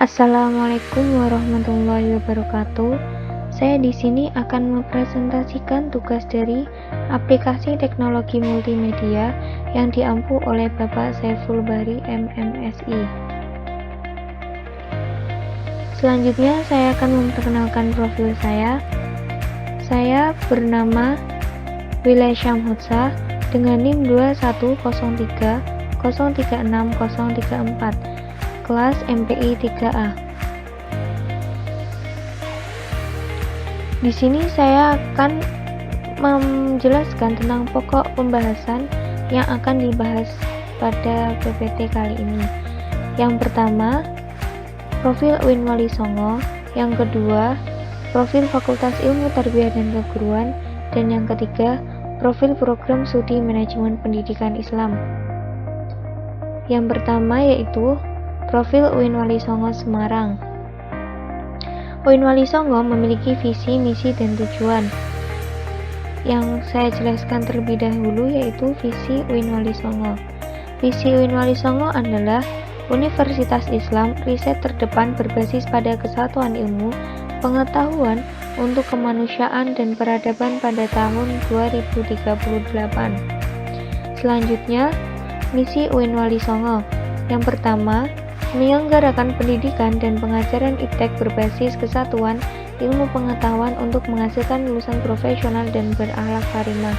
Assalamualaikum warahmatullahi wabarakatuh. Saya di sini akan mempresentasikan tugas dari aplikasi teknologi multimedia yang diampu oleh Bapak Saiful Bahri MMSI. Selanjutnya saya akan memperkenalkan profil saya. Saya bernama Wilay Syamhutsa dengan NIM 2103 036 034, kelas MPI 3A. Di sini saya akan menjelaskan tentang pokok pembahasan yang akan dibahas pada PPT kali ini. Yang pertama, profil UIN Wali Songo. Yang kedua, profil Fakultas Ilmu Tarbiyah dan Keguruan. Dan yang ketiga, profil program studi manajemen pendidikan Islam. Yang pertama yaitu profil UIN Wali Songo Semarang. UIN Wali Songo memiliki visi, misi, dan tujuan. Yang saya jelaskan terlebih dahulu yaitu visi UIN Wali Songo. Visi UIN Wali Songo adalah Universitas Islam riset terdepan berbasis pada kesatuan ilmu, pengetahuan untuk kemanusiaan dan peradaban pada tahun 2038. Selanjutnya, misi UIN Wali Songo. Yang pertama, menyelenggarakan pendidikan dan pengajaran iptek berbasis kesatuan ilmu pengetahuan untuk menghasilkan lulusan profesional dan berakhlak karimah.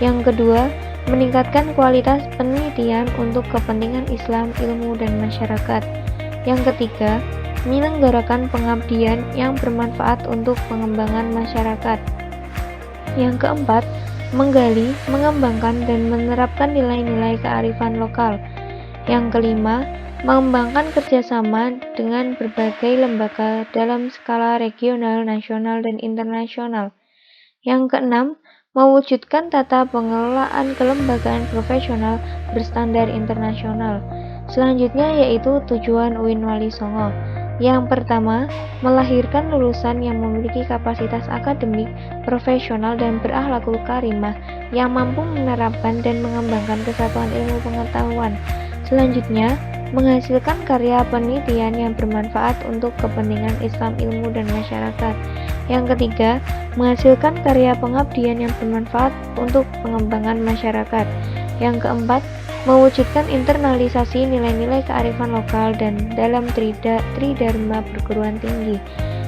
Yang kedua, meningkatkan kualitas penelitian untuk kepentingan Islam, ilmu, dan masyarakat. Yang ketiga, menyelenggarakan pengabdian yang bermanfaat untuk pengembangan masyarakat. Yang keempat, menggali, mengembangkan, dan menerapkan nilai-nilai kearifan lokal. Yang kelima, mengembangkan kerjasama dengan berbagai lembaga dalam skala regional, nasional, dan internasional. Yang keenam, mewujudkan tata pengelolaan kelembagaan profesional berstandar internasional. Selanjutnya yaitu tujuan UIN Wali Songo. Yang pertama, melahirkan lulusan yang memiliki kapasitas akademik, profesional, dan berakhlakul karimah yang mampu menerapkan dan mengembangkan kesatuan ilmu pengetahuan. Selanjutnya, menghasilkan karya penelitian yang bermanfaat untuk kepentingan Islam, ilmu, dan masyarakat. Yang ketiga, menghasilkan karya pengabdian yang bermanfaat untuk pengembangan masyarakat. Yang keempat, mewujudkan internalisasi nilai-nilai kearifan lokal dan dalam tridharma perguruan tinggi.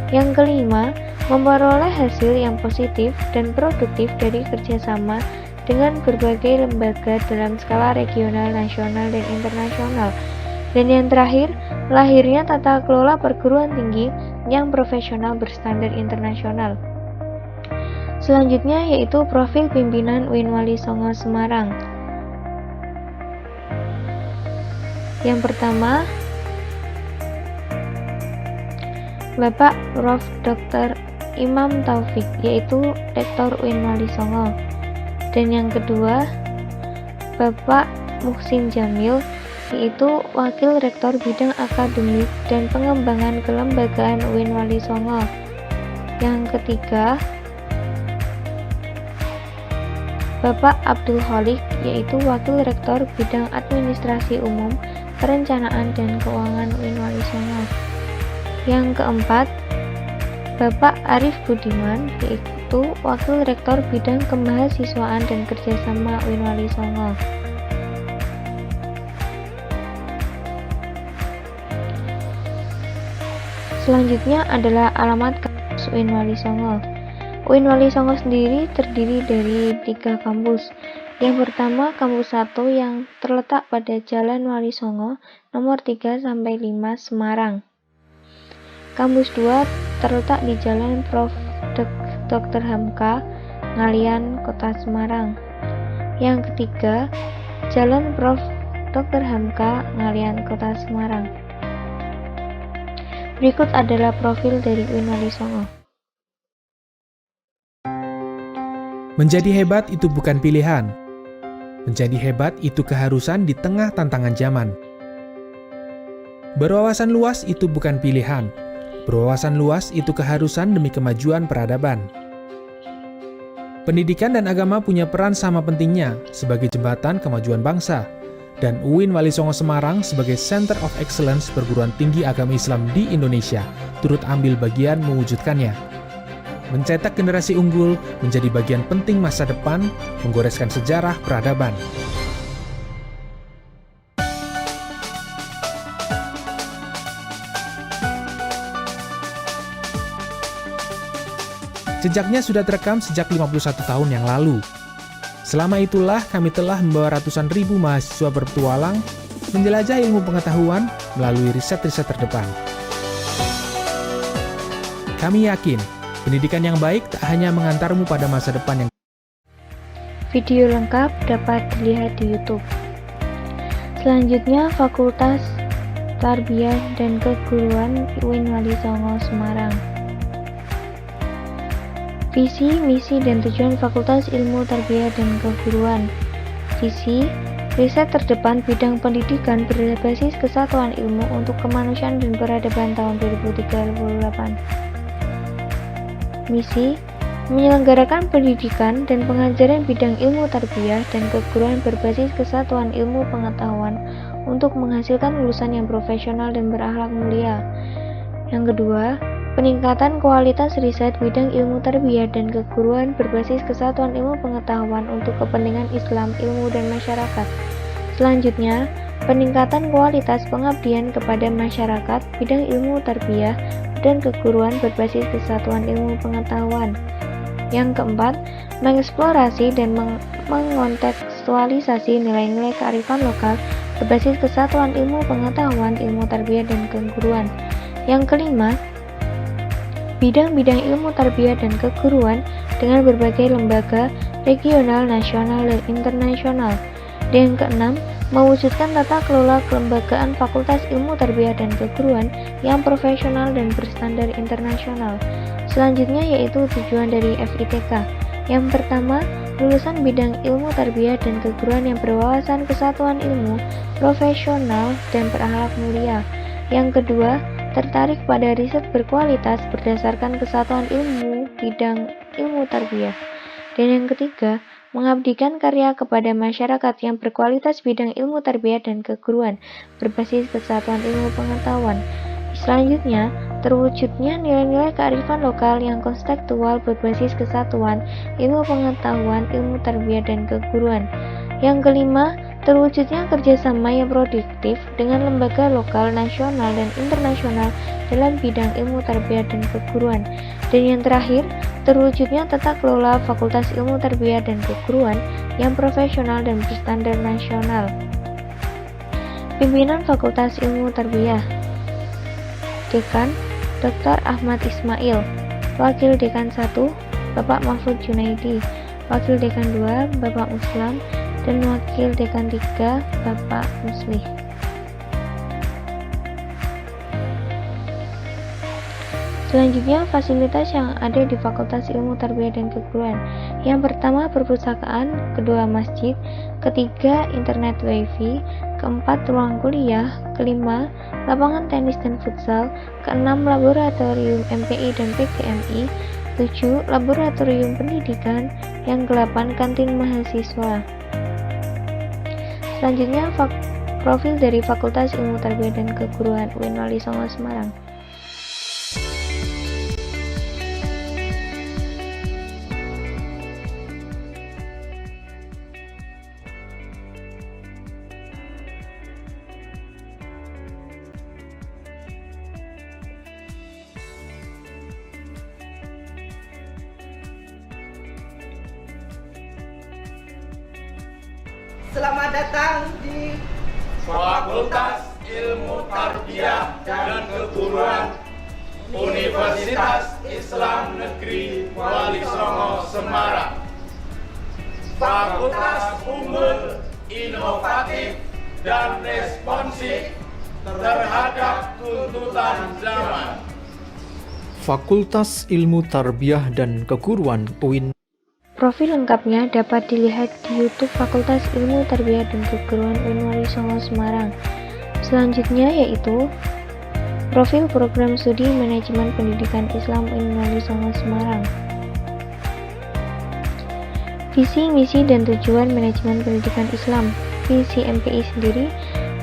Yang kelima, memperoleh hasil yang positif dan produktif dari kerjasama dengan berbagai lembaga dalam skala regional, nasional, dan internasional. Dan yang terakhir, lahirnya tata kelola perguruan tinggi yang profesional berstandar internasional. Selanjutnya yaitu profil pimpinan UIN Wali Songo Semarang. Yang pertama, Bapak Prof. Dr. Imam Taufik, yaitu Rektor UIN Wali Songo. Dan yang kedua, Bapak Muhsin Jamil, yaitu Wakil Rektor Bidang Akademik dan Pengembangan Kelembagaan UIN Wali Songo. Yang ketiga, Bapak Abdul Kholik, yaitu Wakil Rektor Bidang Administrasi Umum, Perencanaan, dan Keuangan UIN Wali Songo. Yang keempat, Bapak Arif Budiman, yaitu Wakil Rektor Bidang Kemahasiswaan dan Kerjasama UIN Wali Songo. Selanjutnya adalah alamat kampus UIN Wali Songo. UIN Wali Songo sendiri terdiri dari 3 kampus. Yang pertama, kampus 1 yang terletak pada Jalan Wali Songo nomor 3-5 Semarang. Kampus 2 terletak di Jalan Prof. Dr. Hamka, Ngalian, Kota Semarang. Yang ketiga, Jalan Prof. Dr. Hamka, Ngalian, Kota Semarang. Berikut adalah profil dari UIN Wali Songo. Menjadi hebat itu bukan pilihan. Menjadi hebat itu keharusan di tengah tantangan zaman. Berwawasan luas itu bukan pilihan. Berwawasan luas itu keharusan demi kemajuan peradaban. Pendidikan dan agama punya peran sama pentingnya sebagai jembatan kemajuan bangsa. dan UIN Wali Songo Semarang sebagai Center of Excellence perguruan tinggi agama Islam di Indonesia turut ambil bagian mewujudkannya. Mencetak generasi unggul menjadi bagian penting masa depan, menggoreskan sejarah peradaban. Jejaknya sudah terekam sejak 51 tahun yang lalu. Selama itulah kami telah membawa ratusan ribu mahasiswa berpetualang menjelajah ilmu pengetahuan melalui riset-riset terdepan. Kami yakin, pendidikan yang baik tak hanya mengantarmu pada masa depan yang... Video lengkap dapat dilihat di YouTube. Selanjutnya, Fakultas Tarbiyah dan Keguruan UIN Wali Songo Semarang. Visi, misi, dan tujuan Fakultas Ilmu Tarbiyah dan Keguruan. Visi, riset terdepan bidang pendidikan berbasis kesatuan ilmu untuk kemanusiaan dan peradaban tahun 2038. Misi, menyelenggarakan pendidikan dan pengajaran bidang ilmu tarbiyah dan keguruan berbasis kesatuan ilmu pengetahuan untuk menghasilkan lulusan yang profesional dan berakhlak mulia. Yang kedua, peningkatan kualitas riset bidang ilmu tarbiyah dan keguruan berbasis kesatuan ilmu pengetahuan untuk kepentingan Islam, ilmu, dan masyarakat. Selanjutnya, peningkatan kualitas pengabdian kepada masyarakat bidang ilmu tarbiyah dan keguruan berbasis kesatuan ilmu pengetahuan. Yang keempat, mengeksplorasi dan mengontekstualisasi nilai-nilai kearifan lokal berbasis kesatuan ilmu pengetahuan, ilmu tarbiyah, dan keguruan. Yang kelima, bidang-bidang ilmu tarbiyah dan keguruan dengan berbagai lembaga regional, nasional, dan internasional. Dan yang keenam, mewujudkan tata kelola kelembagaan Fakultas Ilmu Tarbiyah dan Keguruan yang profesional dan berstandar internasional. Selanjutnya yaitu tujuan dari FITK. Yang pertama, lulusan bidang ilmu tarbiyah dan keguruan yang berwawasan kesatuan ilmu, profesional, dan berakhlak mulia. Yang kedua, tertarik pada riset berkualitas berdasarkan kesatuan ilmu bidang ilmu tarbiyah. Dan yang ketiga, mengabdikan karya kepada masyarakat yang berkualitas bidang ilmu tarbiyah dan keguruan berbasis kesatuan ilmu pengetahuan. Selanjutnya, terwujudnya nilai-nilai kearifan lokal yang kontekstual berbasis kesatuan ilmu pengetahuan, ilmu tarbiyah, dan keguruan. Yang kelima, terwujudnya kerjasama yang produktif dengan lembaga lokal, nasional, dan internasional dalam bidang ilmu tarbiyah dan keguruan. Dan yang terakhir, terwujudnya tata kelola Fakultas Ilmu Tarbiyah dan Keguruan yang profesional dan berstandar nasional. Pimpinan Fakultas Ilmu Tarbiyah: Dekan Dr. Ahmad Ismail, Wakil Dekan 1 Bapak Mahfud Junaidi, Wakil Dekan 2 Bapak Muslam, dan Wakil Dekan 3 Bapak Muslih. Selanjutnya, fasilitas yang ada di Fakultas Ilmu Tarbiyah dan Keguruan. Yang pertama, perpustakaan, kedua, masjid, ketiga, internet wifi, keempat, ruang kuliah, kelima, lapangan tenis dan futsal, keenam, laboratorium MPI dan PGMI, 7, laboratorium pendidikan, yang ke-8, kantin mahasiswa. Selanjutnya, profil dari Fakultas Ilmu Tarbiyah dan Keguruan UIN Wali Songo Semarang. Selamat datang di Fakultas Ilmu Tarbiyah dan Keguruan Universitas Islam Negeri Wali Songo Semarang. Fakultas unggul, inovatif, dan responsif terhadap tuntutan zaman. Fakultas Ilmu Tarbiyah dan Keguruan UIN. Profil lengkapnya dapat dilihat di YouTube Fakultas Ilmu Tarbiyah dan Keguruan UIN Wali Songo Semarang. Selanjutnya yaitu profil program studi Manajemen Pendidikan Islam UIN Wali Songo Semarang. Visi, misi, dan tujuan Manajemen Pendidikan Islam. visi MPI sendiri,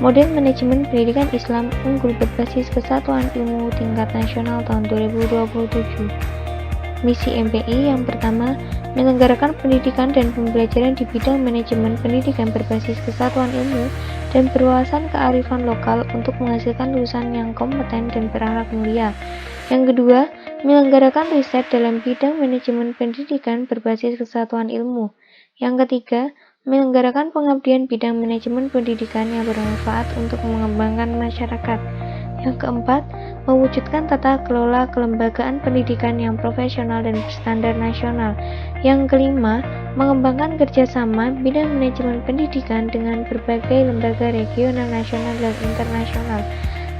model manajemen pendidikan Islam unggul berbasis kesatuan ilmu tingkat nasional tahun 2027. Misi MPI yang pertama, menyelenggarakan pendidikan dan pembelajaran di bidang manajemen pendidikan berbasis kesatuan ilmu dan berwawasan kearifan lokal untuk menghasilkan lulusan yang kompeten dan berakhlak mulia. Yang kedua, menyelenggarakan riset dalam bidang manajemen pendidikan berbasis kesatuan ilmu. Yang ketiga, menyelenggarakan pengabdian bidang manajemen pendidikan yang bermanfaat untuk mengembangkan masyarakat. Yang keempat, mewujudkan tata kelola kelembagaan pendidikan yang profesional dan berstandar nasional. Yang kelima, mengembangkan kerjasama bidang manajemen pendidikan dengan berbagai lembaga regional, nasional, dan internasional.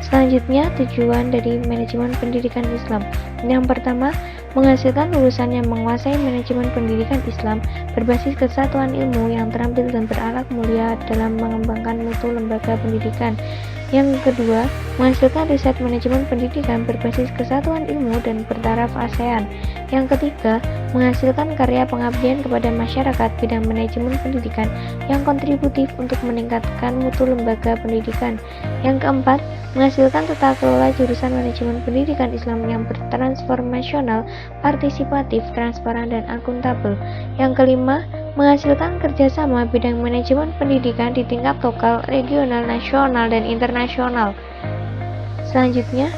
Selanjutnya, tujuan dari manajemen pendidikan Islam. Yang pertama, menghasilkan lulusan yang menguasai manajemen pendidikan Islam berbasis kesatuan ilmu yang terampil dan berakhlak mulia dalam mengembangkan mutu lembaga pendidikan. Yang kedua, menghasilkan riset manajemen pendidikan berbasis kesatuan ilmu dan bertaraf ASEAN. Yang ketiga, menghasilkan karya pengabdian kepada masyarakat bidang manajemen pendidikan yang kontributif untuk meningkatkan mutu lembaga pendidikan. Yang keempat, menghasilkan tata kelola jurusan manajemen pendidikan Islam yang bertransformasional, partisipatif, transparan, dan akuntabel. Yang kelima, menghasilkan kerjasama bidang manajemen pendidikan di tingkat lokal, regional, nasional, dan internasional. Selanjutnya,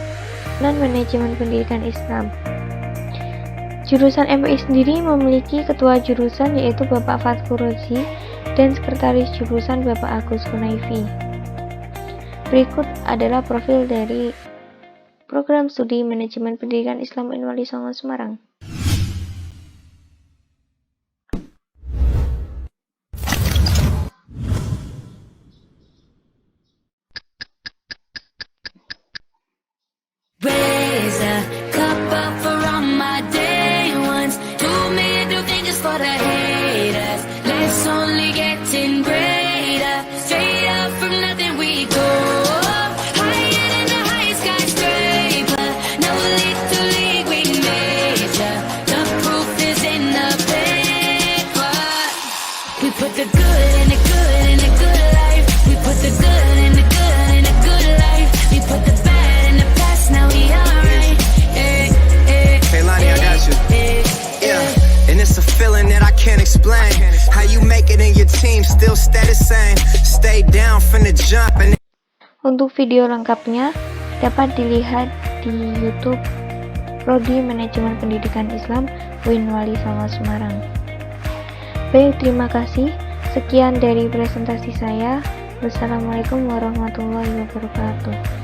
non-manajemen pendidikan Islam. Jurusan MPI sendiri memiliki ketua jurusan yaitu Bapak Fatkur Rozi dan sekretaris jurusan Bapak Agus Kunaifi. Berikut adalah profil dari program studi manajemen pendidikan Islam UIN Wali Songo Semarang. Raise a cup up for all my day ones. Too many do things for the haters. Let's only getting greater. Straight up from nothing we go. Higher than the highest skyscraper. No little league we major. The proof is in the paper. We put the good in the good in the good life. We put the good in the good in the good life. We put the bad in the past. Now we alright. Hey Lonnie, I got you. Yeah, and it's a feeling that I can't explain. How you make it in your team still stay the same. Stay down from the jump and Untuk video lengkapnya dapat dilihat di YouTube Prodi Manajemen Pendidikan Islam UIN Wali Songo Semarang. Baik, terima kasih. Sekian dari presentasi saya. Wassalamualaikum warahmatullahi wabarakatuh.